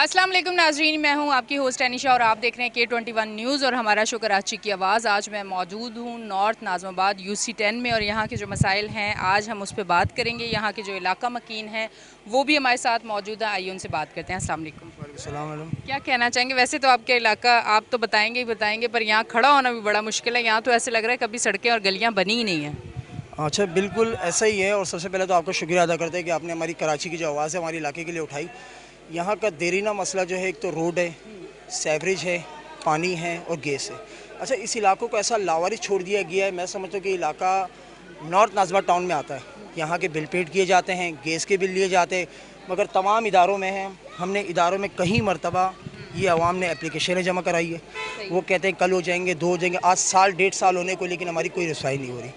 अस्सलाम वालेकुम नाजरीन, मैं हूं आपकी होस्ट अनिशा और आप देख रहे हैं K21 न्यूज़ और हमारा शो कराची की आवाज़। आज मैं मौजूद हूं नॉर्थ नाज़िमाबाद UC10 में और यहां के जो मसाइल हैं आज हम उस पर बात करेंगे। यहां के जो इलाका मकीन हैं वो भी हमारे साथ मौजूद है, आइए उनसे बात करते हैं। अस्सलाम वालेकुम। क्या कहना चाहेंगे? वैसे तो आपका इलाका आप तो बताएंगे ही बताएंगे, पर यहाँ खड़ा होना भी बड़ा मुश्किल है। यहाँ तो ऐसे लग रहा है कभी सड़कें और गलियाँ बनी ही नहीं हैं। अच्छा, बिल्कुल ऐसा ही है। और सबसे पहले तो आपका शुक्रिया अदा करते हैं कि आपने हमारी कराची की जो आवाज़ है हमारे इलाके के लिए उठाई। यहाँ का देरीना मसला जो है, एक तो रोड है, सेवरेज है, पानी है और गैस है। अच्छा, इस इलाकों को ऐसा लावारिस छोड़ दिया गया है। मैं समझता हूँ कि इलाका नॉर्थ नाज़िमाबाद टाउन में आता है। यहाँ के बिल पेड किए जाते हैं, गैस के बिल लिए जाते हैं, मगर तमाम इदारों में हैं। हमने इदारों में कई मरतबा ये आवाम ने एप्लीकेशनें जमा कराई है। वो कहते हैं कल हो जाएंगे, 2 हो जाएंगे, आज साल 1.5 साल होने को, लेकिन हमारी कोई रसाई नहीं हो रही।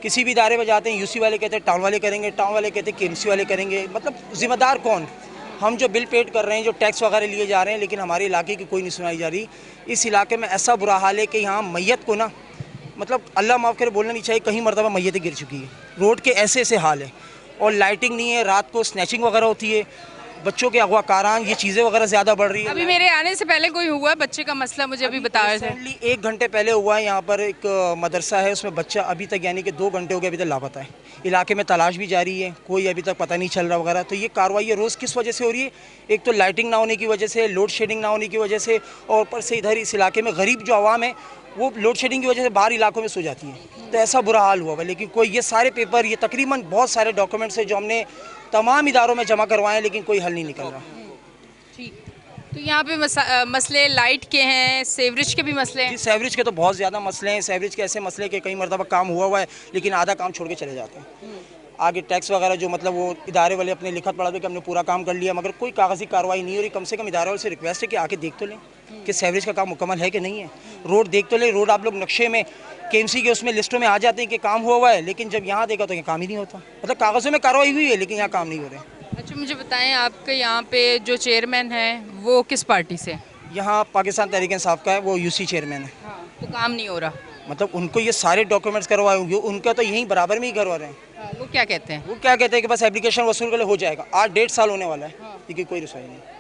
किसी भी इदारे में जाते हैं, यूसी वाले कहते हैं टाउन वाले करेंगे, टाउन वाले कहते हैं केएमसी वाले करेंगे। मतलब ज़िम्मेदार कौन? हम जो बिल पेड कर रहे हैं, जो टैक्स वगैरह लिए जा रहे हैं, लेकिन हमारे इलाके की कोई नहीं सुनाई जा रही। इस इलाके में ऐसा बुरा हाल है कि यहाँ मैयत को ना, मतलब अल्लाह माफ़ करे बोलना नहीं चाहिए, कहीं मरतबा मैयतें गिर चुकी है। रोड के ऐसे ऐसे हाल है और लाइटिंग नहीं है। रात को स्नैचिंग वगैरह होती है, बच्चों के अगवा कारान, ये चीज़ें वगैरह ज़्यादा बढ़ रही है। अभी मेरे आने से पहले कोई हुआ बच्चे का मसला, मुझे अभी बता रहे थे। रिसेंटली 1 घंटे पहले हुआ है। यहाँ पर एक मदरसा है, उसमें बच्चा अभी तक, यानी कि 2 घंटे हो गए, अभी तक लापता है। इलाके में तलाश भी जारी है, कोई अभी तक पता नहीं चल रहा वगैरह। तो ये कार्रवाई रोज़ किस वजह से हो रही है? एक तो लाइटिंग ना होने की वजह से, लोड शेडिंग ना होने की वजह से, और ऊपर से इधर इस इलाके में गरीब जो आवाम है वो लोड शेडिंग की वजह से बाहर इलाकों में सो जाती है। तो ऐसा बुरा हाल हुआ हुआ। लेकिन कोई ये सारे पेपर, ये तकरीबन बहुत सारे डॉक्यूमेंट्स हैं जो हमने तमाम इदारों में जमा करवाए हैं, लेकिन कोई हल नहीं निकल रहा। ठीक, तो यहाँ पे मसले लाइट के हैं, सेवरेज के भी मसले हैं। जी, सेवरेज के तो बहुत ज़्यादा मसले हैं। सेवरेज के ऐसे मसले कि कई मरतबा काम हुआ हुआ है, लेकिन आधा काम छोड़ के चले जाते हैं। आगे टैक्स वगैरह जो, मतलब वो इदारे वाले अपने लिखत पढ़ा कि हमने पूरा काम कर लिया, मगर कोई कागज़ी कार्रवाई नहीं हो रही। कम से कम इदारे वाले से रिक्वेस्ट है कि आके देख तो लें कि सेवरेज का काम मुकम्मल है कि नहीं है। रोड देख तो लें। रोड आप लोग नक्शे में, केएमसी के उसमें लिस्टों में आ जाते हैं कि काम हुआ हुआ है, लेकिन जब यहाँ देखा तो ये काम ही नहीं होता। मतलब कागज़ों में कार्रवाई हुई है, लेकिन यहाँ काम नहीं हो रहे। अच्छा, मुझे बताएं, आपके यहाँ पे जो चेयरमैन है वो किस पार्टी से? यहाँ पाकिस्तान तहरीक इंसाफ का है, वो यूसी चेयरमैन है। हाँ, तो काम नहीं हो रहा। मतलब उनको ये सारे डॉक्यूमेंट्स करवाए होंगे, उनका तो यहीं बराबर में ही करवा रहे हैं। हाँ, वो क्या कहते हैं? वो क्या कहते हैं कि बस एप्लीकेशन वसूल कर ले, हो जाएगा। आज 1.5 साल होने वाला है, लेकिन कोई रसाई नहीं।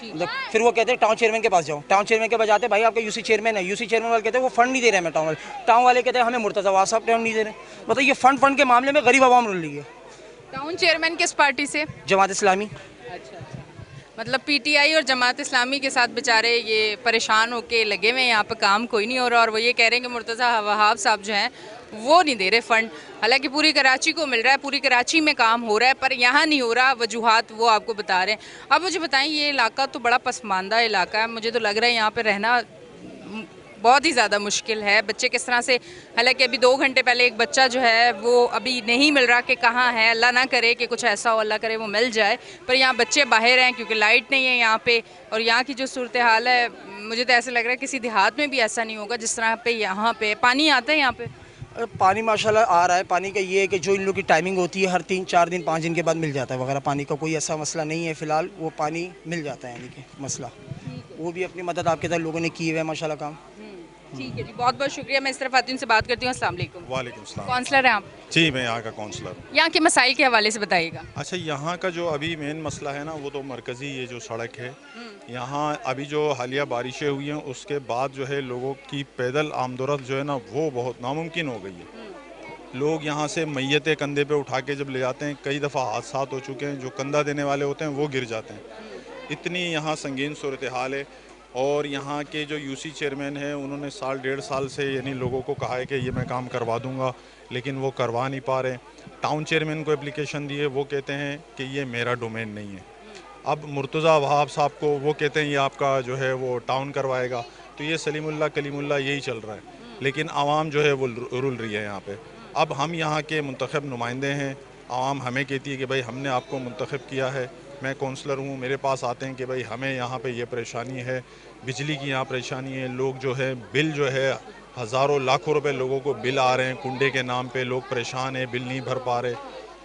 मतलब फिर वो कहते हैं टाउन चेयरमैन के पास जाओ। टाउन चेयरमैन के पास जाते हैं, भाई आपका यूसी चेयरमैन है। यूसी चेयरमैन वाले कहते हैं वो फंड नहीं दे रहे हैं। मैं टाउन वाले कहते हैं हमें मुर्तज़ा वास साहब फंड नहीं दे रहे। मतलब ये फंड के मामले में गरीब आवाम रुल रही है। टाउन चेयरमैन किस पार्टी से? जमात इस्लामी। अच्छा, मतलब पीटीआई और जमात इस्लामी के साथ बेचारे ये परेशान होके लगे हुए हैं। यहाँ पे काम कोई नहीं हो रहा और वो ये कह रहे हैं कि मुर्तज़ा वहाब साहब जो हैं वो नहीं दे रहे फ़ंड। हालांकि पूरी कराची को मिल रहा है, पूरी कराची में काम हो रहा है, पर यहाँ नहीं हो रहा। वजूहात वो आपको बता रहे हैं। अब मुझे बताएं, ये इलाका तो बड़ा पसमानदा इलाका है, मुझे तो लग रहा है यहाँ पर रहना बहुत ही ज़्यादा मुश्किल है। बच्चे किस तरह से, हालांकि अभी 2 घंटे पहले एक बच्चा जो है वो अभी नहीं मिल रहा कि कहाँ है। अल्लाह ना करे कि कुछ ऐसा हो, अल्लाह करे वो मिल जाए, पर यहाँ बच्चे बाहर हैं क्योंकि लाइट नहीं है यहाँ पे। और यहाँ की जो सूरत हाल है, मुझे तो ऐसा लग रहा है किसी देहात में भी ऐसा नहीं होगा जिस तरह पे यहाँ पे पानी आता है। यहाँ पे पानी माशाल्लाह आ रहा है। पानी का ये है कि जो इन लोगों की टाइमिंग होती है, हर 3-4 दिन 5 दिन के बाद मिल जाता है वगैरह। पानी का कोई ऐसा मसला नहीं है फ़िलहाल, वो पानी मिल जाता है। यानी कि मसला वो भी अपनी मदद आपके तरह लोगों ने की है माशाल्लाह काम। ठीक है जी, बहुत बहुत शुक्रिया। मैं इस तरफ आती हूँ, से बात करती हूँ। अस्सलाम वालेकुम। वालेकुम सलाम। काउंसलर हैं आप? जी, मैं यहाँ का काउंसलर हूँ। यहाँ के मसाइल के हवाले से बताइएगा। अच्छा, यहाँ का जो अभी मेन मसला है ना, वो तो मरकज़ी ये जो सड़क है, यहाँ अभी जो हालिया बारिशें हुई हैं उसके बाद जो है लोगों की पैदल आमदोरफ्त जो है ना वो बहुत नामुमकिन हो गई है। लोग यहाँ से मैयतें कंधे पे उठा के जब ले जाते हैं, कई दफ़ा हादसा हो चुके हैं, जो कंधा देने वाले होते हैं वो गिर जाते हैं। इतनी यहाँ संगीन सूरत हाल है। और यहाँ के जो यूसी चेयरमैन हैं उन्होंने साल 1.5 साल से यानी लोगों को कहा है कि ये मैं काम करवा दूंगा, लेकिन वो करवा नहीं पा रहे। टाउन चेयरमैन को एप्लीकेशन दी है, वो कहते हैं कि ये मेरा डोमेन नहीं है। अब मुर्तज़ा वहाब साहब को वो कहते हैं ये आपका जो है वो टाउन करवाएगा। तो ये सलीमुल्लाह कलीमुल्लाह यही चल रहा है, लेकिन आवाम जो है वो रुल रही है यहाँ पे। अब हम यहाँ के मुंतखब नुमाइंदे हैं, आवाम हमें कहती है कि भाई हमने आपको मुंतखब किया है। मैं काउंसलर हूँ, मेरे पास आते हैं कि भाई हमें यहाँ पे ये परेशानी है, बिजली की यहाँ परेशानी है। लोग जो है बिल जो है हज़ारों लाखों रुपए लोगों को बिल आ रहे हैं कुंडे के नाम पे। लोग परेशान हैं, बिल नहीं भर पा रहे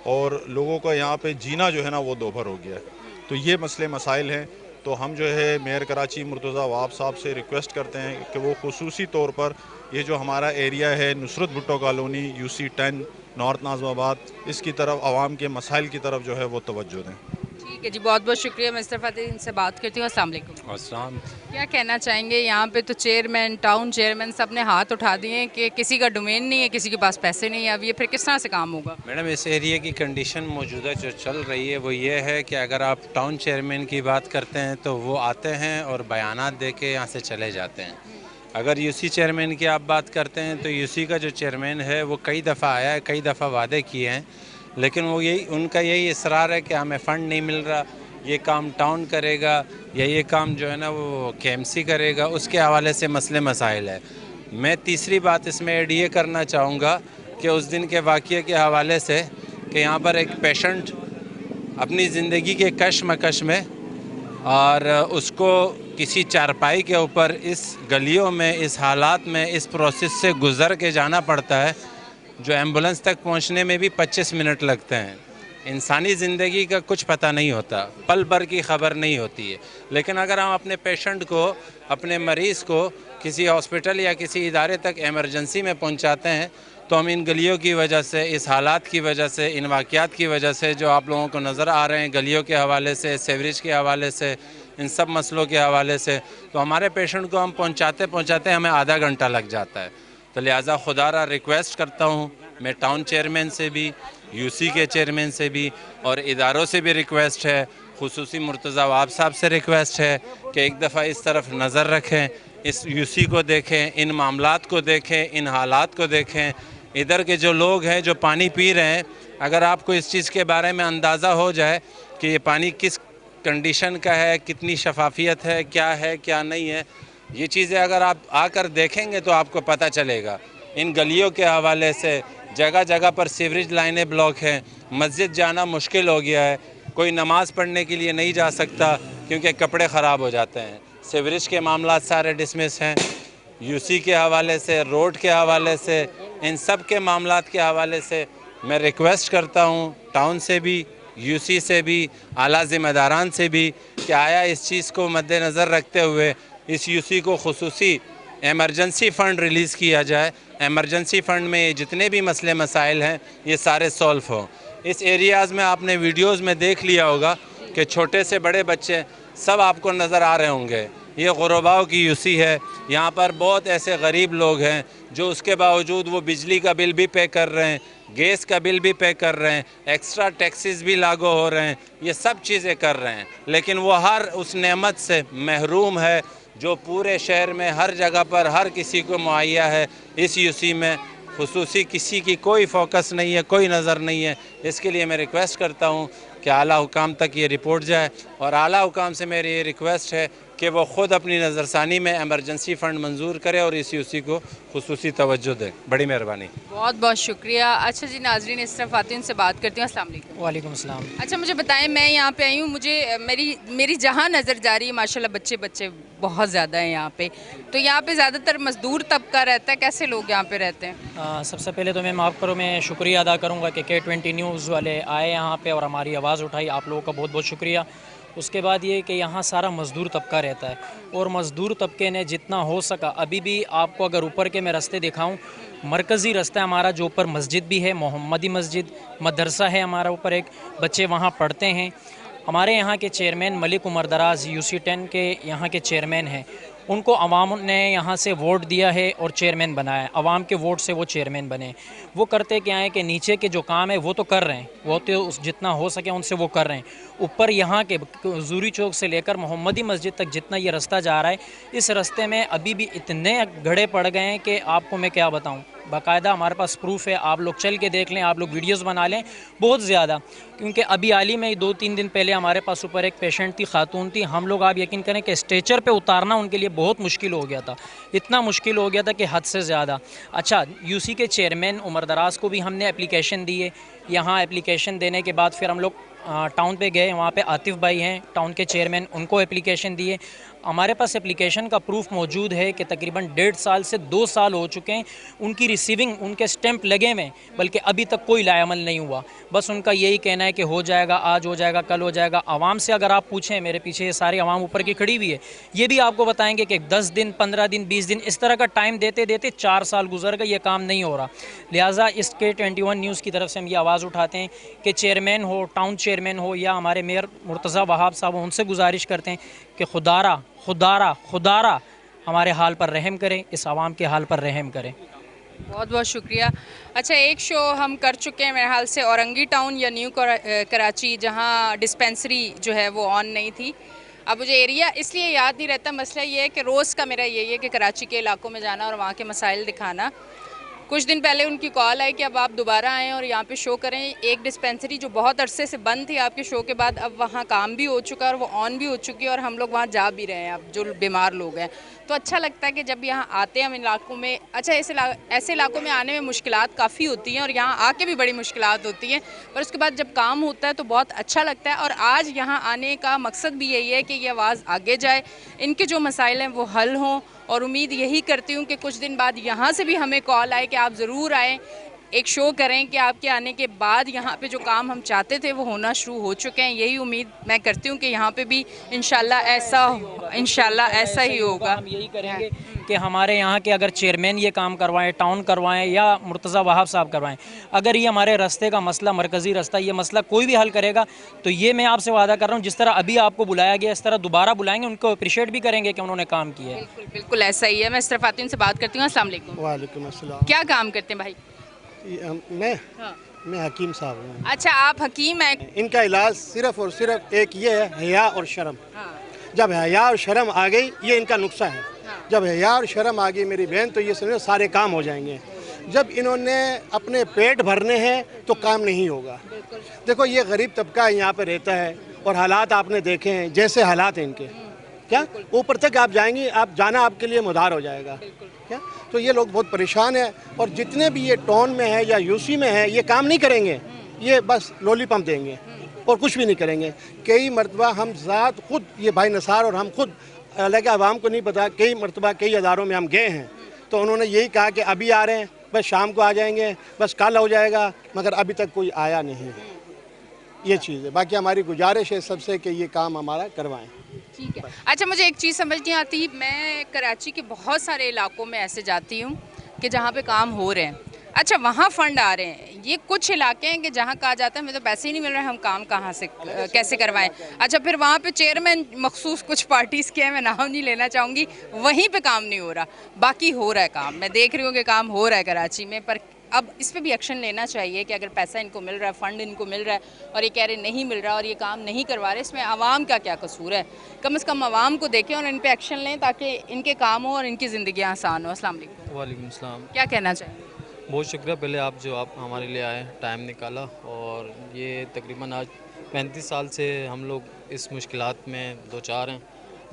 और लोगों का यहाँ पे जीना जो है ना वो दोभर हो गया है। तो ये मसले मसाइल हैं। तो हम जो है मेयर कराची मुर्तज़ा वहाब साहब से रिक्वेस्ट करते हैं कि वो खुसूसी तौर पर ये जो हमारा एरिया है Nusrat Bhutto colony UC10 north Nazimabad, इसकी तरफ आवाम के मसाइल की तरफ जो है वो तवज्जो दें। ठीक है जी, बहुत बहुत शुक्रिया। मैं इस तरफ इनसे बात करती हूँ। अस्सलाम वालेकुम। अस्सलाम। क्या कहना चाहेंगे, यहाँ पे तो चेयरमैन, टाउन चेयरमैन सब ने हाथ उठा दिए हैं कि किसी का डोमेन नहीं है, किसी के पास पैसे नहीं है, अब ये फिर किस तरह से काम होगा? मैडम, इस एरिया की कंडीशन मौजूदा जो चल रही है वो ये है कि अगर आप टाउन चेयरमैन की बात करते हैं तो वो आते हैं और बयानात दे के यहाँ से चले जाते हैं। अगर यूसी चेयरमैन की आप बात करते हैं तो यूसी का जो चेयरमैन है वो कई दफ़ा आया है, कई दफ़ा वादे किए हैं, लेकिन वो उनका यही इसरार है कि हमें फ़ंड नहीं मिल रहा, ये काम टाउन करेगा या ये काम जो है ना वो केएमसी करेगा, उसके हवाले से मसले मसाइल है। मैं तीसरी बात इसमें ऐड ये करना चाहूँगा कि उस दिन के वाक़ये के हवाले से कि यहाँ पर एक पेशेंट अपनी ज़िंदगी के कशमकश में और उसको किसी चारपाई के ऊपर इस गलियों में, इस हालात में, इस प्रोसेस से गुज़र के जाना पड़ता है, जो एम्बुलेंस तक पहुँचने में भी 25 मिनट लगते हैं। इंसानी ज़िंदगी का कुछ पता नहीं होता, पल भर की ख़बर नहीं होती है। लेकिन अगर हम अपने पेशेंट को, अपने मरीज़ को किसी हॉस्पिटल या किसी इदारे तक एमरजेंसी में पहुंचाते हैं तो हम इन गलियों की वजह से, इस हालात की वजह से, इन वाक़यात की वजह से जो आप लोगों को नज़र आ रहे हैं, गलियों के हवाले से, सीवरेज के हवाले से, इन सब मसलों के हवाले से, तो हमारे पेशेंट को हम पहुंचाते पहुंचाते हमें आधा घंटा लग जाता है। तो लिहाजा खुदारा रिक्वेस्ट करता हूँ, मैं टाउन चेयरमैन से भी, यूसी के चेयरमैन से भी और इदारों से भी रिक्वेस्ट है, खुसूसी मुर्तज़ा वाब साहब से रिक्वेस्ट है कि एक दफ़ा इस तरफ नज़र रखें, इस यूसी को देखें, इन मामलात को देखें, इन हालात को देखें। इधर के जो लोग हैं जो पानी पी रहे हैं, अगर आपको इस चीज़ के बारे में अंदाज़ा हो जाए कि ये पानी किस कंडीशन का है, कितनी शफाफियत है, क्या नहीं है, ये चीज़ें अगर आप आकर देखेंगे तो आपको पता चलेगा। इन गलियों के हवाले से जगह जगह पर सीवरेज लाइनें ब्लॉक हैं, मस्जिद जाना मुश्किल हो गया है, कोई नमाज़ पढ़ने के लिए नहीं जा सकता क्योंकि कपड़े ख़राब हो जाते हैं। सीवरेज के मामला सारे डिसमिस हैं, यूसी के हवाले से, रोड के हवाले से, इन सब के मामलात के हवाले से मैं रिक्वेस्ट करता हूँ टाउन से भी, यूसी से भी, आला ज़िम्मेदारान से भी कि आया इस चीज़ को मद्देनज़र रखते हुए इस यूसी को खुसूसी एमरजेंसी फ़ंड रिलीज़ किया जाए। एमरजेंसी फ़ंड में जितने भी मसले मसाइल हैं ये सारे सॉल्व हों। इस एरियाज़ में आपने वीडियोज़ में देख लिया होगा कि छोटे से बड़े बच्चे सब आपको नज़र आ रहे होंगे। ये गुरबाओं की यूसी है, यहाँ पर बहुत ऐसे गरीब लोग हैं जो उसके बावजूद वो बिजली का बिल भी पे कर रहे हैं, गैस का बिल भी पे कर रहे हैं, एक्स्ट्रा टैक्सेस भी लागू हो रहे हैं, ये सब चीज़ें कर रहे हैं, लेकिन वो हर उस नेमत से महरूम है जो पूरे शहर में हर जगह पर हर किसी को मुहैया है। इस यूसी में खुसूसी किसी की कोई फोकस नहीं है, कोई नज़र नहीं है। इसके लिए मैं रिक्वेस्ट करता हूँ कि आला हुकाम तक ये रिपोर्ट जाए और आला हुकाम से मेरी ये रिक्वेस्ट है कि वो ख़ुद अपनी नज़रसानी में एमरजेंसी फ़ंड मंजूर करे और इस यूसी को खुसूसी तवज्जो दे। बड़ी मेहरबानी, बहुत बहुत शुक्रिया। अच्छा जी, नाजरीन इस तरफ आती हूँ, उनसे बात करती हूँ। अस्सलाम वालेकुम। वालेकुम अस्सलाम। अच्छा, मुझे बताएं, मैं यहाँ पे आई हूँ, मुझे मेरी जहाँ नज़र जा रही है माशाल्लाह बच्चे बहुत ज़्यादा हैं यहाँ पे, तो यहाँ पे ज़्यादातर मज़दूर तबका रहता है, कैसे लोग यहाँ पे रहते हैं? सबसे पहले तो मैं माफ़ करो, मैं शुक्रिया अदा करूँगा कि K20 न्यूज़ वाले आए यहाँ पे और हमारी आवाज़ उठाई, आप लोगों का बहुत बहुत शुक्रिया। उसके बाद ये कि यहाँ सारा मज़दूर तबका रहता है और मज़दूर तबके ने जितना हो सका, अभी भी आपको अगर ऊपर के मैं रास्ते दिखाऊं, मरकज़ी रास्ता हमारा जो ऊपर मस्जिद भी है, मोहम्मदी मस्जिद, मदरसा है हमारा ऊपर एक, बच्चे वहाँ पढ़ते हैं। हमारे यहाँ के चेयरमैन मलिक उमर दराज UC10 के यहाँ के चेयरमैन हैं, उनको अवाम ने यहाँ से वोट दिया है और चेयरमैन बनाया है। अवाम के वोट से वो चेयरमैन बने। वो करते क्या है कि नीचे के जो काम है वो तो कर रहे हैं, वो तो जितना हो सके उनसे वो कर रहे हैं। ऊपर यहाँ के जूरी चौक से लेकर मोहम्मदी मस्जिद तक जितना ये रास्ता जा रहा है, इस रास्ते में अभी भी इतने गड्ढे पड़ गए हैं कि आपको मैं क्या बताऊँ। बाकायदा हमारे पास प्रूफ है, आप लोग चल के देख लें, आप लोग वीडियोस बना लें, बहुत ज़्यादा। क्योंकि अभी हाल ही में 2-3 दिन पहले हमारे पास ऊपर एक पेशेंट थी, खातून थी, हम लोग आप यकीन करें कि स्ट्रेचर पे उतारना उनके लिए बहुत मुश्किल हो गया था, इतना मुश्किल हो गया था कि हद से ज़्यादा। अच्छा, यूसी के चेयरमैन उमर दराज को भी हमने एप्लीकेशन दी है। यहाँ एप्लीकेशन देने के बाद फिर हम लोग टाउन पे गए, वहाँ पे आतिफ़ भाई हैं टाउन के चेयरमैन, उनको एप्लीकेशन दिए। हमारे पास एप्लीकेशन का प्रूफ मौजूद है कि तकरीबन 1.5 साल से 2 साल हो चुके हैं, उनकी रिसीविंग, उनके स्टैंप लगे हुए, बल्कि अभी तक कोई लाएमल नहीं हुआ। बस उनका यही कहना है कि हो जाएगा, आज हो जाएगा, कल हो जाएगा। आवाम से अगर आप पूछें, मेरे पीछे ये सारी आवाम ऊपर की खड़ी हुई है, ये भी आपको बताएंगे कि 10 दिन, 15 दिन, 20 दिन इस तरह का टाइम देते देते 4 साल गुजर गए, ये काम नहीं हो रहा। लिहाजा इस K21 न्यूज़ की तरफ से हम ये आवाज़ आवाज़ उठाते हैं कि चेयरमैन हो, टाउन चेयरमैन हो या हमारे मेयर मुर्तज़ा वहाब साहब, उनसे गुजारिश करते हैं कि खुदारा खुदारा खुदारा हमारे हाल पर रहम करें, इस आवाम के हाल पर रहम करें। बहुत बहुत शुक्रिया। अच्छा, एक शो हम कर चुके हैं मेरे हाल से, औरंगी टाउन या न्यू कराची, जहां डिस्पेंसरी जो है वो ऑन नहीं थी। अब मुझे एरिया इसलिए याद नहीं रहता, मसला ये है कि रोज़ का मेरा यही है कि कराची के इलाकों में जाना और वहाँ के मसाइल दिखाना। कुछ दिन पहले उनकी कॉल आई कि अब आप दोबारा आएँ और यहाँ पे शो करें। एक डिस्पेंसरी जो बहुत अरसे से बंद थी आपके शो के बाद, अब वहाँ काम भी हो चुका है और वो ऑन भी हो चुकी है और हम लोग वहाँ जा भी रहे हैं अब, जो बीमार लोग हैं। तो अच्छा लगता है कि जब यहाँ आते हैं हम इलाकों में। अच्छा, ऐसे इलाकों में आने में मुश्किलात काफ़ी होती हैं और यहाँ आके भी बड़ी मुश्किलात होती हैं, पर उसके बाद जब काम होता है तो बहुत अच्छा लगता है। और आज यहाँ आने का मकसद भी यही है कि ये आवाज़ आगे जाए, इनके जो मसाइल हैं वो हल हों। और उम्मीद यही करती हूँ कि कुछ दिन बाद यहाँ से भी हमें कॉल आए कि आप ज़रूर आएँ, एक शो करें कि आपके आने के बाद यहाँ पे जो काम हम चाहते थे वो होना शुरू हो चुके हैं। यही उम्मीद मैं करती हूँ कि यहाँ पे भी इंशाल्लाह ऐसा ही होगा। हम यही करेंगे कि हमारे यहाँ के अगर चेयरमैन ये काम करवाएं, टाउन करवाएं या मुर्तज़ा वहाब साहब करवाएं, अगर ये हमारे रास्ते का मसला, मरकज़ी रास्ता, ये मसला कोई भी हल करेगा तो ये मैं आपसे वादा कर रहा हूँ, जिस तरह अभी आपको बुलाया गया इस तरह दोबारा बुलाएंगे, उनको अप्रिशिएट भी करेंगे कि उन्होंने काम किया है। बिल्कुल बिल्कुल ऐसा ही है। मैं सिर्फ आती से बात करती हूँ। अस्सलाम वालेकुम। वालेकुम अस्सलाम। क्या काम करते हैं भाई? मैं हकीम साहब हूँ। अच्छा, आप हकीम हैं। इनका इलाज सिर्फ और सिर्फ एक ये है, हया और शर्म। हाँ। जब हया और शर्म आ गई, ये इनका नुक्सा है। जब हया और शर्म आ गई मेरी बहन, तो ये समझो सारे काम हो जाएंगे। जब इन्होंने अपने पेट भरने हैं तो काम नहीं होगा। देखो, ये गरीब तबका यहाँ पे रहता है और हालात आपने देखे हैं, जैसे हालात हैं इनके, क्या ऊपर तक आप जाएंगी, आप जाना आपके लिए मुधार हो जाएगा। क्या तो ये लोग बहुत परेशान हैं। और जितने भी ये टाउन में है या यूसी में है, ये काम नहीं करेंगे, ये बस लॉलीपॉप देंगे और कुछ भी नहीं करेंगे। कई मरतबा हम ज़ात खुद, ये भाई नसार और हम खुद, हालांकि आवाम को नहीं पता, कई मरतबा कई अदारों में हम गए हैं, तो उन्होंने यही कहा कि अभी आ रहे हैं, बस शाम को आ जाएंगे, बस कल हो जाएगा, मगर अभी तक कोई आया नहीं है। ये चीज़ है। बाकी हमारी गुजारिश है सबसे कि ये काम हमारा करवाएं। ठीक है। अच्छा, मुझे एक चीज़ समझ नहीं आती, मैं कराची के बहुत सारे इलाकों में ऐसे जाती हूँ कि जहाँ पे काम हो रहे हैं। अच्छा, वहाँ फ़ंड आ रहे हैं। ये कुछ इलाके हैं कि जहाँ कहा जाता है हमें तो पैसे ही नहीं मिल रहे, हम काम कहाँ से कैसे करवाएं। अच्छा, फिर वहाँ पे चेयरमैन मखसूस कुछ पार्टीज़ के हैं, मैं नाम नहीं लेना चाहूँगी, वहीं पे काम नहीं हो रहा, बाकी हो रहा है काम। मैं देख रही हूँ कि काम हो रहा है कराची में, पर अब इस पे भी एक्शन लेना चाहिए कि अगर पैसा इनको मिल रहा है, फ़ंड इनको मिल रहा है और ये कह रहे नहीं मिल रहा और ये काम नहीं करवा रहे, इसमें आवाम का क्या कसूर है? कम से कम आवाम को देखें और इन पे एक्शन लें ताकि इनके काम हो और इनकी ज़िंदगी आसान हो। अस्सलाम वालेकुम। वालेकुम सलाम। क्या कहना चाहिए? बहुत शुक्रिया पहले आप हमारे लिए आए, टाइम निकाला। और ये तकरीबन आज 35 साल से हम लोग इस मुश्किलात में दो चार हैं।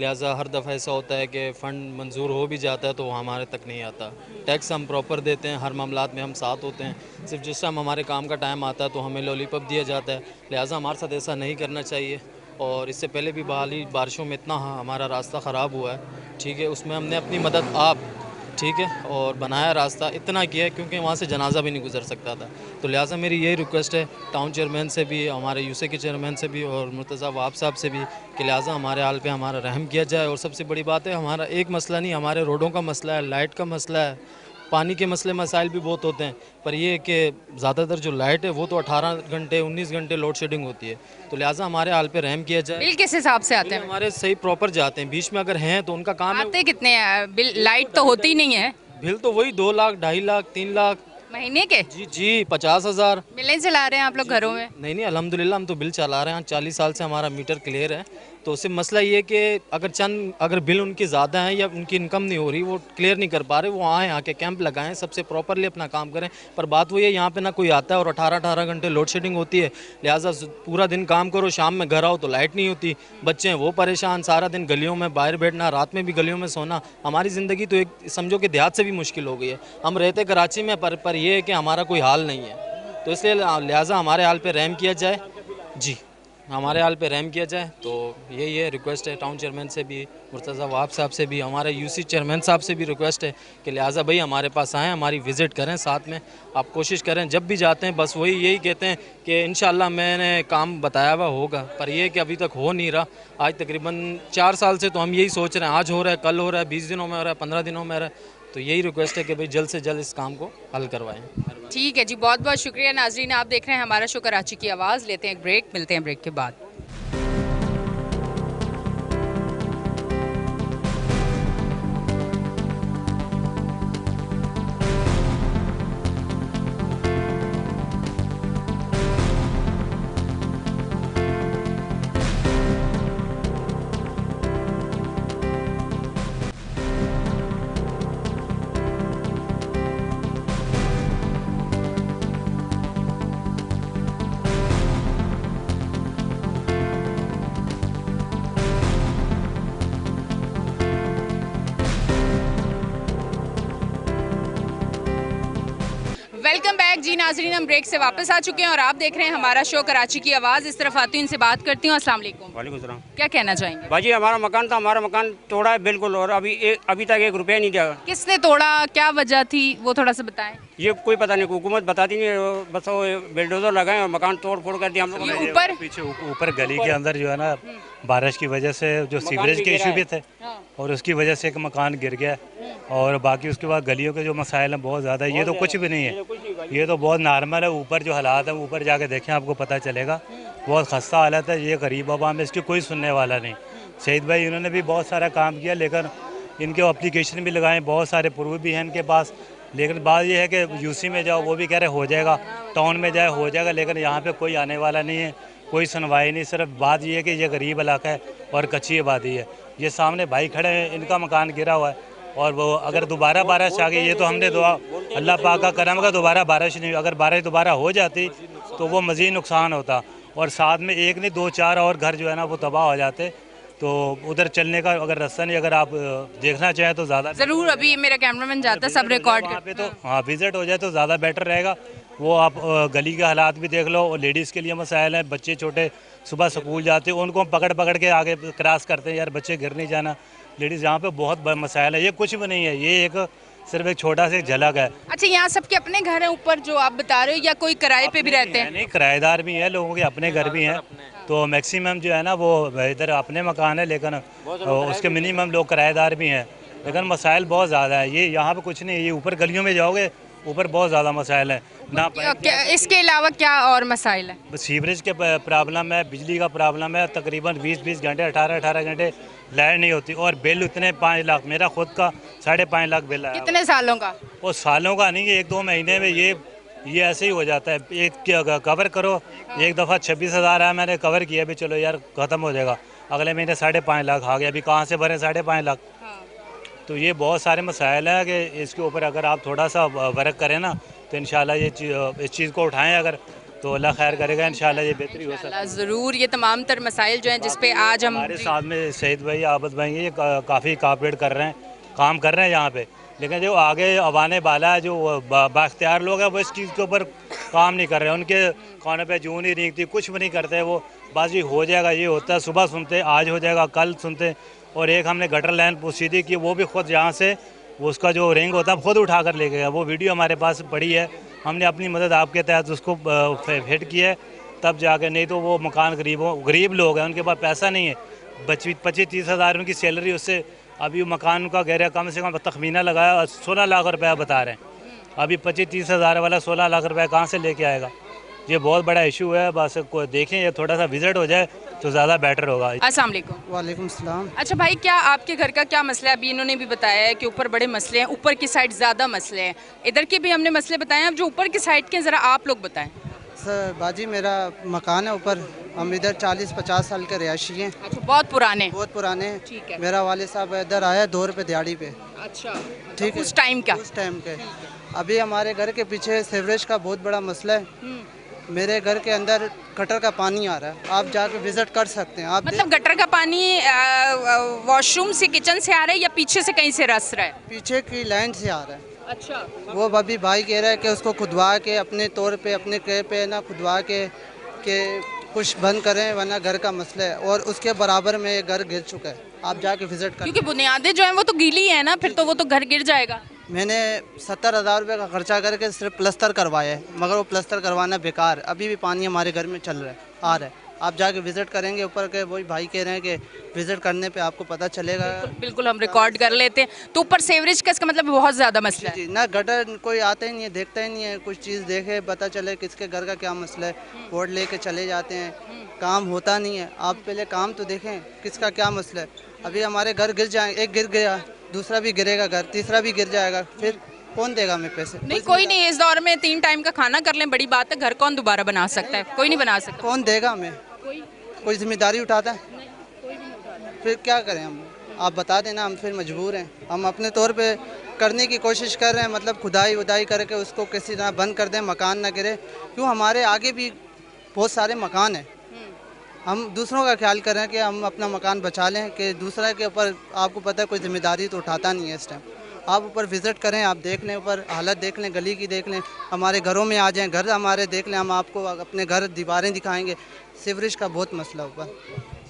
लिहाजा हर दफ़ा ऐसा होता है कि फ़ंड मंजूर हो भी जाता है तो वो हमारे तक नहीं आता। टैक्स हम प्रॉपर देते हैं, हर मामलात में हम साथ होते हैं। सिर्फ जिस टाइम हमारे काम का टाइम आता है तो हमें लॉलीपॉप दिया जाता है। लिहाजा हमारे साथ ऐसा नहीं करना चाहिए। और इससे पहले भी बारिशों में इतना हमारा रास्ता ख़राब हुआ है, ठीक है, उसमें हमने अपनी मदद ठीक है और बनाया रास्ता, इतना किया है क्योंकि वहाँ से जनाजा भी नहीं गुजर सकता था। तो लिहाजा मेरी यही रिक्वेस्ट है टाउन चेयरमैन से भी, हमारे यूसी के चेयरमैन से भी और मुर्तज़ा वहाब साहब से भी कि लिहाजा हमारे हाल पे हमारा रहम किया जाए। और सबसे बड़ी बात है, हमारा एक मसला नहीं, हमारे रोडों का मसला है, लाइट का मसला है, पानी के मसले मसाइल भी बहुत होते हैं। पर ये कि ज़्यादातर जो लाइट है वो तो 18 घंटे 19 घंटे लोड शेडिंग होती है। तो लिहाजा हमारे हाल पे रहम किया जाए। बिल किस हिसाब से आते हैं? हमारे सही प्रॉपर जाते हैं, बीच में अगर हैं तो उनका काम है। आते कितने हैं? बिल लाइट तो होती नहीं है। बिल तो वही 2 लाख 2.5 लाख 3 लाख महीने के। जी 50,000। बिलें चला रहे हैं आप लोग घरों में? नहीं, अल्हम्दुलिल्लाह हम तो बिल चला रहे हैं। 40 साल से हमारा मीटर क्लियर है। तो उससे मसला ये है कि अगर बिल उनके ज़्यादा हैं या उनकी इनकम नहीं हो रही, वो क्लियर नहीं कर पा रहे, वो आए आके कैंप लगाएं, सबसे प्रॉपरली अपना काम करें। पर बात वही है, यहाँ पे ना कोई आता है और 18 घंटे लोड शेडिंग होती है। लिहाजा पूरा दिन काम करो, शाम में घर आओ तो लाइट नहीं होती, बच्चे हैं वो परेशान, सारा दिन गलियों में बाहर बैठना, रात में भी गलियों में सोना। हमारी ज़िंदगी तो एक समझो कि देहात से भी मुश्किल हो गई है। हम रहते कराची में, पर यह है कि हमारा कोई हाल नहीं है। तो इसलिए लिहाजा हमारे हाल पे रहम किया जाए। जी, हमारे हाल पे रहम किया जाए। तो यही है रिक्वेस्ट है टाउन चेयरमैन से भी, मुर्तज़ा वहाब साहब से भी, हमारे यूसी चेयरमैन साहब से भी रिक्वेस्ट है कि लिहाजा भाई हमारे पास आएँ, हमारी विज़िट करें, साथ में आप कोशिश करें। जब भी जाते हैं बस यही कहते हैं कि इंशाल्लाह मैंने काम बताया हुआ होगा, पर यह कि अभी तक हो नहीं रहा। आज तकरीबन 4 साल से तो हम यही सोच रहे हैं, आज हो रहा है, कल हो रहा है, 20 दिनों में हो रहा है, 15 दिनों में हो रहा है। तो यही रिक्वेस्ट है कि भाई जल्द से जल्द इस काम को हल करवाएं। ठीक है जी, बहुत बहुत शुक्रिया नाजरीन। आप देख रहे हैं हमारा शो कराची की आवाज़। लेते हैं एक ब्रेक, मिलते हैं ब्रेक के बाद। वेलकम बैक जी नाजरीन, हम ब्रेक से वापस आ चुके हैं और आप देख रहे हैं हमारा शो कराची की आवाज़। इस तरफ आती हूँ, इनसे बात करती हूँ। अस्सलाम वालेकुम। वालेकुम सलाम। क्या कहना चाहेंगे? भाजी हमारा मकान था, हमारा मकान तोड़ा है बिल्कुल, और अभी तक 1 रुपया नहीं दिया। किसने तोड़ा, क्या वजह थी, वो थोड़ा सा बताएं। ये कोई पता नहीं, हुकूमत बताती नहीं, बस वो बिल्डोजर लगाए और मकान तोड़ फोड़ कर दिया हम लोगों ये ने। ऊपर पीछे ऊपर गली के अंदर जो है ना, बारिश की वजह से जो सीवरेज के इशू भी थे और उसकी वजह से एक मकान गिर गया, और बाकी उसके बाद गलियों के जो मसाइल हैं बहुत ज़्यादा है। ये तो कुछ भी नहीं है, ये तो बहुत नॉर्मल है। ऊपर जो हालात हैं, ऊपर जाके देखें आपको पता चलेगा, बहुत खस्ता हालत है। ये गरीब आवाम है, इसकी कोई सुनने वाला नहीं। शहीद भाई इन्होंने भी बहुत सारा काम किया, लेकिन इनके एप्लीकेशन भी लगाए, बहुत सारे प्रूफ भी हैं इनके पास, लेकिन बात ये है कि यूसी में जाओ वो भी कह रहे हो जाएगा, टाउन में जाए हो जाएगा, लेकिन यहाँ पे कोई आने वाला नहीं है, कोई सुनवाई नहीं। सिर्फ बात ये है कि ये गरीब इलाका है और कच्ची आबादी है। ये सामने भाई खड़े हैं, इनका मकान गिरा हुआ है, और वो अगर दोबारा बारिश आ गई, ये तो हमने दुआ अल्लाह पाक का करम का दोबारा बारिश नहीं, अगर बारिश दोबारा हो जाती तो वो मज़ीद नुकसान होता, और साथ में एक नहीं 2-4 और घर जो है ना वो तबाह हो जाते। तो उधर चलने का अगर रास्ता नहीं, अगर आप देखना चाहें तो ज़्यादा ज़रूर, अभी मेरा कैमरामैन जाता है, सब रिकॉर्ड वहाँ पे तो हाँ विज़िट हो जाए तो ज़्यादा बेटर रहेगा। वो आप गली के हालात भी देख लो, और लेडीज़ के लिए मसाइल हैं, बच्चे छोटे सुबह स्कूल जाते हैं, उनको हम पकड़ पकड़ के आगे क्रॉस करते हैं, यार बच्चे गिर नहीं जाना। लेडीज़ यहाँ पे बहुत बड़ा मसाइल है। ये कुछ भी नहीं है, ये एक सिर्फ एक छोटा सा झलक है। अच्छा, यहाँ सबके अपने घर हैं ऊपर जो आप बता रहे हो, या कोई किराए पे भी रहते हैं? नहीं, किराएदार भी हैं, लोगों के अपने घर भी हैं, तो मैक्सिमम जो है ना वो इधर अपने मकान है, लेकिन उसके मिनिमम लोग किराएदार भी हैं, लेकिन मसाइल बहुत ज़्यादा है। ये यहाँ पे कुछ नहीं है, ये ऊपर गलियों में जाओगे ऊपर बहुत ज़्यादा मसाइल है ना। इसके अलावा क्या और मसाइल है? सीवरेज के प्रॉब्लम है, बिजली का प्रॉब्लम है, तकरीबन 20-20 घंटे 18-18 घंटे लाइट नहीं होती, और बिल इतने 5 लाख, मेरा खुद का 5.5 लाख बिल है। कितने सालों का? वो सालों का नहीं, 1-2 महीने में ये ऐसे ही हो जाता है। एक कवर करो, एक दफ़ा 26,000 है, मैंने कवर किया भी, चलो यार ख़त्म हो जाएगा, अगले महीने 5.5 लाख आ गया, अभी कहाँ से भरें 5.5 लाख। तो ये बहुत सारे मसाइल हैं कि इसके ऊपर अगर आप थोड़ा सा वर्क करें ना तो इंशाल्लाह इस चीज़ को उठाएं अगर, तो अल्लाह खैर करेगा, इंशाल्लाह ये बेहतरी हो सकती है। ज़रूर, ये तमाम तर मसाइल जो हैं जिस पे आज हम हमारे साथ में शहीद भाई आबद भाई ये काफ़ी कापरेट कर रहे हैं, काम कर रहे हैं यहाँ पे, लेकिन जो आगे आवाने वाला है, जो बाख्तियार लोग हैं, वो इस चीज़ के ऊपर काम नहीं कर रहे हैं। उनके खाने पे जून नहीं रेंगती, कुछ भी नहीं करते वो, बाजी हो जाएगा, ये होता है, सुबह सुनते आज हो जाएगा, कल सुनते। और एक हमने गटर लाइन सीधी की, वो भी खुद यहाँ से वो उसका जो रिंग होता है खुद उठा कर ले गया, वो वीडियो हमारे पास पड़ी है, हमने अपनी मदद आपके तहत उसको फिट की है, तब जाके, नहीं तो वो मकान गरीब लोग हैं, उनके पास पैसा नहीं है, 25-30 हज़ार उनकी सैलरी, उससे अभी मकान का गहरा कम से कम तखमीना लगाया 16 लाख रुपया बता रहे हैं, अभी 25-30 हज़ार वाला 16 लाख रुपया कहाँ से लेके आएगा। ये बहुत बड़ा इशू है, बस को देखें, ये थोड़ा सा विजिट हो जाए तो ज़्यादा बेटर होगा। अस्सलाम वालेकुम। वालेकुम सलाम। अच्छा भाई, क्या आपके घर का क्या मसला है? अभी इन्होंने भी बताया है कि ऊपर बड़े मसले हैं, ऊपर की साइड ज़्यादा मसले हैं, इधर के भी हमने मसले बताए हैं, अब जो ऊपर की साइड के ज़रा आप लोग बताएं। सर बाजी मेरा मकान है ऊपर, हम इधर 40-50 साल के रिहायशी हैं। अच्छा, बहुत पुराने? बहुत पुराने हैं। ठीक है। मेरा वाले साहब इधर आया 2 रुपये दिहाड़ी पे। अच्छा, ठीक है। उस टाइम का? उस टाइम के। अभी हमारे घर के पीछे सीवरेज का बहुत बड़ा मसला है, मेरे घर के अंदर गटर का पानी आ रहा है, आप जाके विजिट कर सकते हैं। आप मतलब गटर का पानी वॉशरूम से, किचन से आ रहा है, या पीछे से कहीं से रस रहा है? पीछे की लाइन से आ रहा है। अच्छा, वो अभी भाई कह रहा है कि उसको खुदवा के अपने तौर पे, अपने क्रय पे ना खुदवा के कुछ बंद करें, वरना घर का मसला है, और उसके बराबर में ये घर गिर चुका है, आप जाके विजिट करें। क्योंकि बुनियादें जो हैं वो तो गीली है ना, फिर तो वो तो घर गिर जाएगा। मैंने 70,000 रुपये का खर्चा करके सिर्फ प्लस्तर करवाया है, मगर वो प्लस्तर करवाना बेकार, अभी भी पानी हमारे घर में चल रहा है। आ रहा है। आप जाके विज़िट करेंगे ऊपर के, वही भाई कह रहे हैं कि विज़िट करने पे आपको पता चलेगा। बिल्कुल हम रिकॉर्ड कर लेते हैं। तो ऊपर सेवरेज का इसका मतलब बहुत ज़्यादा मसला है। जी, ना गटर कोई आता ही नहीं है, देखता ही नहीं है, कुछ चीज़ देखे पता चले किसके घर का क्या मसला है, वोट लेके चले जाते हैं, काम होता नहीं है। आप पहले काम तो देखें किसका क्या मसला है। अभी हमारे घर गिर जाए, एक गिर गया, दूसरा भी गिरेगा घर, तीसरा भी गिर जाएगा, फिर कौन देगा हमें पैसे? नहीं कोई नहीं, इस दौर में 3 टाइम का खाना कर लें बड़ी बात है। घर कौन दोबारा बना सकता है? कोई नहीं बना सकता। कौन देगा हमें? कोई जिम्मेदारी उठाता है? फिर क्या करें हम? आप बता देना, हम फिर मजबूर हैं। हम अपने तौर पे करने की कोशिश कर रहे हैं, मतलब खुदाई उदाई करके उसको किसी तरह बंद कर दें, मकान ना गिरे। क्यों, हमारे आगे भी बहुत सारे मकान हैं। हम दूसरों का ख्याल कर रहे हैं कि हम अपना मकान बचा लें, कि दूसरे के ऊपर आपको पता है कोई जिम्मेदारी तो उठाता नहीं है इस टाइम। आप ऊपर विज़िट करें, आप देख लें, ऊपर हालत देख लें, गली की देख लें, हमारे घरों में आ जाएं, घर हमारे देख लें, हम आपको अपने घर दीवारें दिखाएंगे। सीवरेज का बहुत मसला ऊपर।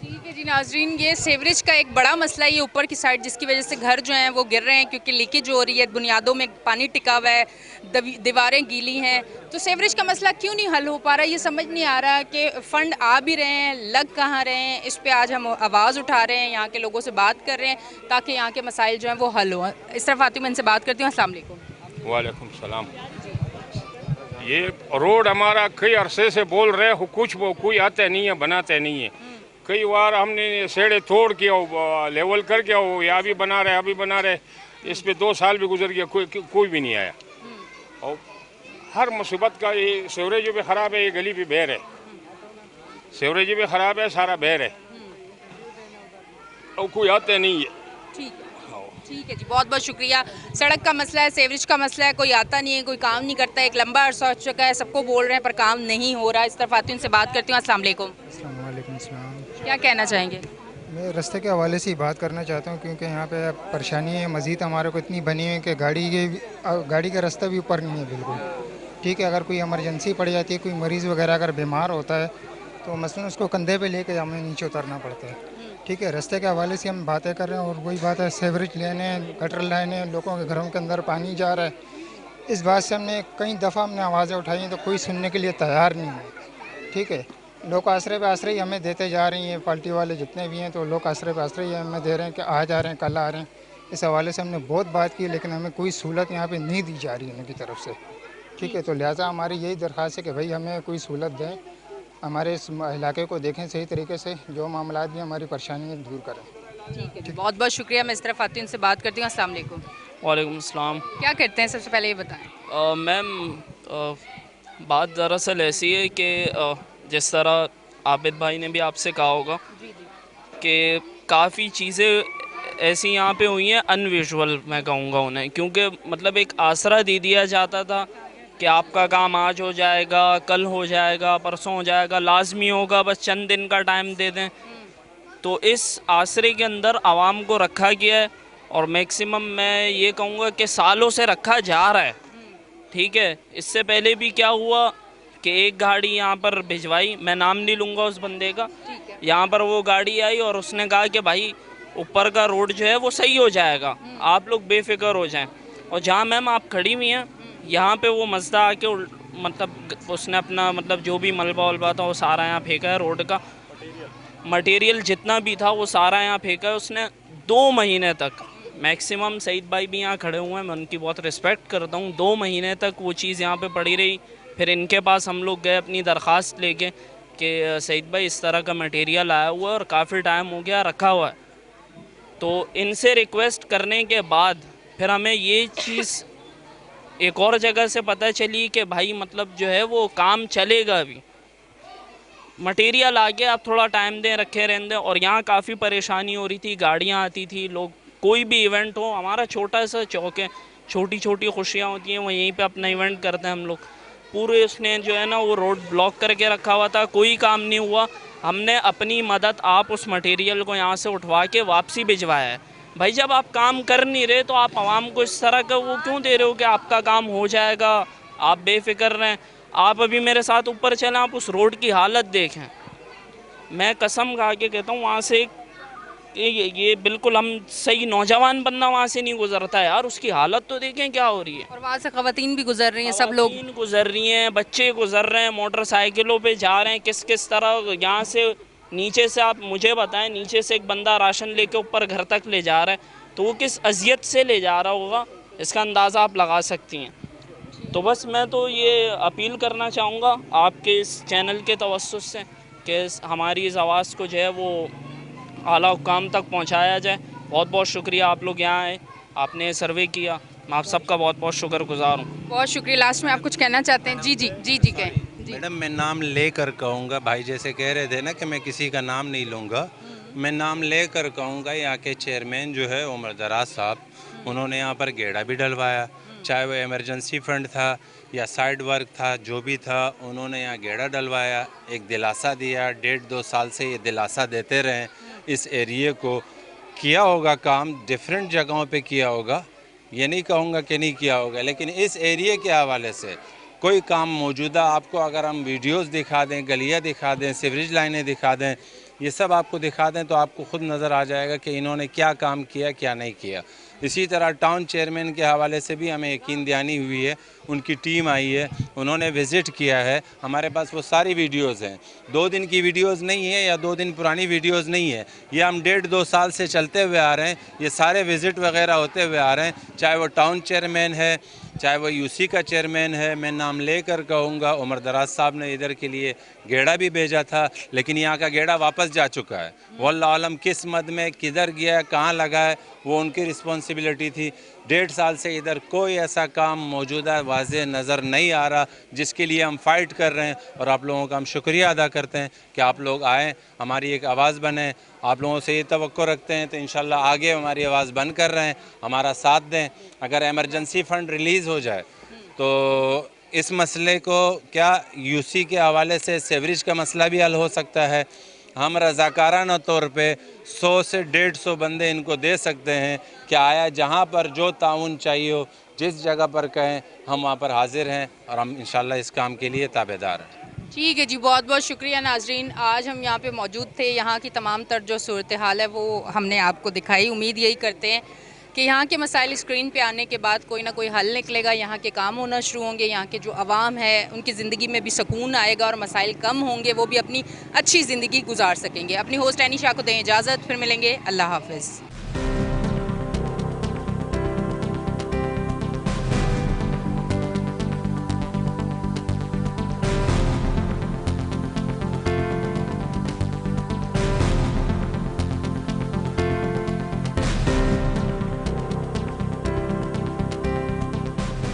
ठीक है जी नाजरीन, ये सेवरेज का एक बड़ा मसला है ये ऊपर की साइड, जिसकी वजह से घर जो हैं वो गिर रहे हैं क्योंकि लीकेज हो रही है, बुनियादों में पानी टिका हुआ है, दीवारें गीली हैं। तो सेवरेज का मसला क्यों नहीं हल हो पा रहा, ये समझ नहीं आ रहा कि फ़ंड आ भी रहे हैं, लग कहाँ रहे हैं। इस पर आज हम आवाज़ उठा रहे हैं, यहाँ के लोगों से बात कर रहे हैं ताकि यहाँ के मसाइल जो हैं वो हल हो। इस तरह फातिमा इनसे बात करती हूँ। अस्सलाम वालेकुम। वालेकुम सलाम। ये रोड हमारा कई अरसे से बोल रहे हो, कुछ वो कोई आते नहीं है, बनाते नहीं है। कई बार हमने सेड़े तोड़ के लेवल करके यहाँ भी बना रहे, अभी बना रहे, इस पे 2 साल भी गुजर गया, कोई भी नहीं आया। और हर मुसीबत का ये सीवरेज भी ख़राब है, ये गली भी बहर है, सीवरेज भी ख़राब है, सारा बहर है और कोई आते नहीं है। ठीक है जी, बहुत बहुत शुक्रिया। सड़क का मसला है, सेवरेज का मसला है, कोई आता नहीं है, कोई काम नहीं करता है, एक लंबा अर्सा हो चुका है, सबको बोल रहे हैं पर काम नहीं हो रहा है। इस तरफ आती हूँ, उनसे बात करती हूँ। अस्सलाम वालेकुम। वालेकुम सलाम। क्या कहना चाहेंगे? मैं रास्ते के हवाले से ही बात करना चाहता हूँ क्योंकि यहाँ पे परेशानी है मज़ीद हमारे को इतनी बनी है कि गाड़ी का रास्ता भी ऊपर नहीं है बिल्कुल। ठीक है, अगर कोई इमरजेंसी पड़ जाती है, कोई मरीज़ वगैरह अगर बीमार होता है तो मसलन उसको कंधे पे लेके हमें नीचे उतरना पड़ता है। ठीक है, रास्ते के हवाले से हम बातें कर रहे हैं और वही बात है, सेवरेज लेने, गटर लाने, लोगों के घरों के अंदर पानी जा रहा है। इस बात से हमने कई दफ़ा हमने आवाज़ें उठाई हैं तो कोई सुनने के लिए तैयार नहीं है। ठीक है, लोग आश्रय पे आश्रय हमें देते जा रही हैं, पार्टी वाले जितने भी हैं तो लोग आश्रय पे आश्रय हमें दे रहे हैं कि आज आ रहे हैं, कल आ रहे हैं। इस हवाले से हमने बहुत बात की लेकिन हमें कोई सहूलत यहाँ पे नहीं दी जा रही है उनकी तरफ से। ठीक है, तो लिहाजा हमारी यही दरख्वास्त है कि भाई हमें कोई सहूलत दें, हमारे इस इलाके को देखें सही तरीके से, जो मामला भी हमारी परेशानी दूर करें। ठीक है, बहुत बहुत शुक्रिया। मैं इस तरफ आती हूँ, उनसे बात करती हूँ। अस्सलाम वालेकुम। वालेकुम अस्सलाम। क्या करते हैं सबसे पहले ये बताएं। मैम बात दरअसल ऐसी है कि जिस तरह आबिद भाई ने भी आपसे कहा होगा कि काफ़ी चीज़ें ऐसी यहाँ पे हुई हैं अनविजुअल, मैं कहूँगा उन्हें, क्योंकि मतलब एक आसरा दे दिया जाता था कि आपका काम आज हो जाएगा, कल हो जाएगा, परसों हो जाएगा, लाजमी होगा, बस चंद दिन का टाइम दे दें। तो इस आसरे के अंदर आवाम को रखा गया है और मैक्सिमम मैं ये कहूँगा कि सालों से रखा जा रहा है। ठीक है, इससे पहले भी क्या हुआ कि एक गाड़ी यहाँ पर भिजवाई, मैं नाम नहीं लूँगा उस बंदे का, यहाँ पर वो गाड़ी आई और उसने कहा कि भाई ऊपर का रोड जो है वो सही हो जाएगा, आप लोग बेफिक्र हो जाएं। और जहाँ मैम आप खड़ी हुई हैं यहाँ पे वो मज़दा आके मतलब उसने अपना मतलब जो भी मलबा वलबा था वो सारा यहाँ फेंका है, रोड का मटेरियल जितना भी था वो सारा यहाँ फेंका है उसने। 2 महीने तक मैक्सिमम, सईद भाई भी यहाँ खड़े हुए हैं, मैं उनकी बहुत रिस्पेक्ट करता हूँ, 2 महीने तक वो चीज़ यहाँ पे पड़ी रही। फिर इनके पास हम लोग गए अपनी दरख्वास्त लेके कि सईद भाई इस तरह का मटेरियल आया हुआ है और काफ़ी टाइम हो गया रखा हुआ है। तो इनसे रिक्वेस्ट करने के बाद फिर हमें ये चीज़ एक और जगह से पता चली कि भाई मतलब जो है वो काम चलेगा, अभी मटेरियल आ गया, आप थोड़ा टाइम दें, रखे रहने दें। और यहाँ काफ़ी परेशानी हो रही थी, गाड़ियाँ आती थी, लोग कोई भी इवेंट हो, हमारा छोटा सा चौक है, छोटी छोटी खुशियाँ होती हैं, वो यहीं पे अपना इवेंट करते हैं हम लोग। पूरे उसने जो है ना वो रोड ब्लॉक करके रखा हुआ था, कोई काम नहीं हुआ। हमने अपनी मदद आप उस मटेरियल को यहाँ से उठवा के वापसी भिजवाया है। भाई जब आप काम कर नहीं रहे तो आप आवाम को इस तरह का वो क्यों दे रहे हो कि आपका काम हो जाएगा, आप बेफिक्र रहें। आप अभी मेरे साथ ऊपर चलें, आप उस रोड की हालत देखें। मैं कसम खा के कहता हूँ वहाँ से एक ये बिल्कुल हम सही नौजवान बंदा वहाँ से नहीं गुजरता है यार, उसकी हालत तो देखें क्या हो रही है। और वहाँ से खवातीन भी गुजर रही हैं, सब लोग खवातीन गुजर रही हैं, बच्चे गुजर रहे हैं, मोटरसाइकिलों पे जा रहे हैं, किस किस तरह यहाँ से नीचे से आप मुझे बताएं, नीचे से एक बंदा राशन लेके ऊपर घर तक ले जा रहा है तो वो किस अजियत से ले जा रहा होगा, इसका अंदाज़ा आप लगा सकती हैं। तो बस मैं तो ये अपील करना चाहूँगा आपके इस चैनल के तवस्सुस से कि हमारी इस आवाज़ को जो है वो आला हुक्काम तक पहुँचाया जाए। बहुत बहुत शुक्रिया आप लोग यहाँ आए, आपने सर्वे किया, मैं आप सबका बहुत बहुत शुक्रगुजार हूँ। बहुत शुक्रिया। लास्ट में आप कुछ कहना चाहते हैं? जी जी जी जी कहें। मैडम मैं नाम लेकर कहूँगा, भाई जैसे कह रहे थे ना कि मैं किसी का नाम नहीं लूँगा, मैं नाम लेकर कहूँगा यहाँ के चेयरमैन जो है उमर दराज साहब, उन्होंने यहाँ पर गेड़ा भी डलवाया, चाहे वो इमरजेंसी फ़ंड था या साइड वर्क था, जो भी था उन्होंने यहाँ गेड़ा डलवाया, एक दिलासा दिया, 1.5-2 साल से ये दिलासा देते रहे। इस एरिए को किया होगा काम, डिफरेंट जगहों पे किया होगा, ये नहीं कहूँगा कि नहीं किया होगा, लेकिन इस एरिए के हवाले से कोई काम मौजूदा आपको अगर हम वीडियोस दिखा दें, गलियाँ दिखा दें, सीवरेज लाइनें दिखा दें, ये सब आपको दिखा दें तो आपको खुद नज़र आ जाएगा कि इन्होंने क्या काम किया क्या नहीं किया। इसी तरह टाउन चेयरमैन के हवाले से भी हमें यकीन दहानी हुई है, उनकी टीम आई है, उन्होंने विज़िट किया है, हमारे पास वो सारी वीडियोज़ हैं, 2 दिन की वीडियोज़ नहीं है या 2 दिन पुरानी वीडियोज़ नहीं है, ये हम 1.5-2 साल से चलते हुए आ रहे हैं, ये सारे विज़िट वगैरह होते हुए आ रहे हैं, चाहे वो टाउन चेयरमैन है, चाहे वो यूसी का चेयरमैन है। मैं नाम लेकर कहूँगा उमर दराज साहब ने इधर के लिए गेड़ा भी भेजा था, लेकिन यहाँ का गेड़ा वापस जा चुका है, वल्लाह आलम किस मद में किधर गया है, कहाँ लगा है, वो उनकी रिस्पॉन्सिबिलिटी थी। 1.5 साल से इधर कोई ऐसा काम मौजूदा वाज़े नज़र नहीं आ रहा जिसके लिए हम फ़ाइट कर रहे हैं, और आप लोगों का हम शुक्रिया अदा करते हैं कि आप लोग आएँ, हमारी एक आवाज़ बने। आप लोगों से ये तवक्को रखते हैं तो इंशाल्लाह आगे हमारी आवाज़ बन कर रहे हैं, हमारा साथ दें। अगर एमरजेंसी फ़ंड रिलीज़ हो जाए तो इस मसले को क्या यूसी के हवाले से सीवरेज का मसला भी हल हो सकता है। हम रज़ाकाराना तौर पे 100 से 150 बंदे इनको दे सकते हैं कि आया जहाँ पर जो ताउन चाहिए हो, जिस जगह पर कहें हम वहाँ पर हाजिर हैं, और हम इंशाल्लाह इस काम के लिए ताबेदार हैं। ठीक है जी, बहुत बहुत शुक्रिया नाजरीन। आज हम यहाँ पे मौजूद थे, यहाँ की तमाम तर जो सूरत हाल है वो हमने आपको दिखाई। उम्मीद यही करते हैं कि यहाँ के मसाइल स्क्रीन पे आने के बाद कोई ना कोई हल निकलेगा, यहाँ के काम होना शुरू होंगे, यहाँ के जो अवाम है उनकी ज़िंदगी में भी सुकून आएगा और मसाइल कम होंगे, वो भी अपनी अच्छी ज़िंदगी गुजार सकेंगे। अपनी होस्ट एनी शाह को दें इजाज़त, फिर मिलेंगे, अल्लाह हाफ़िज़।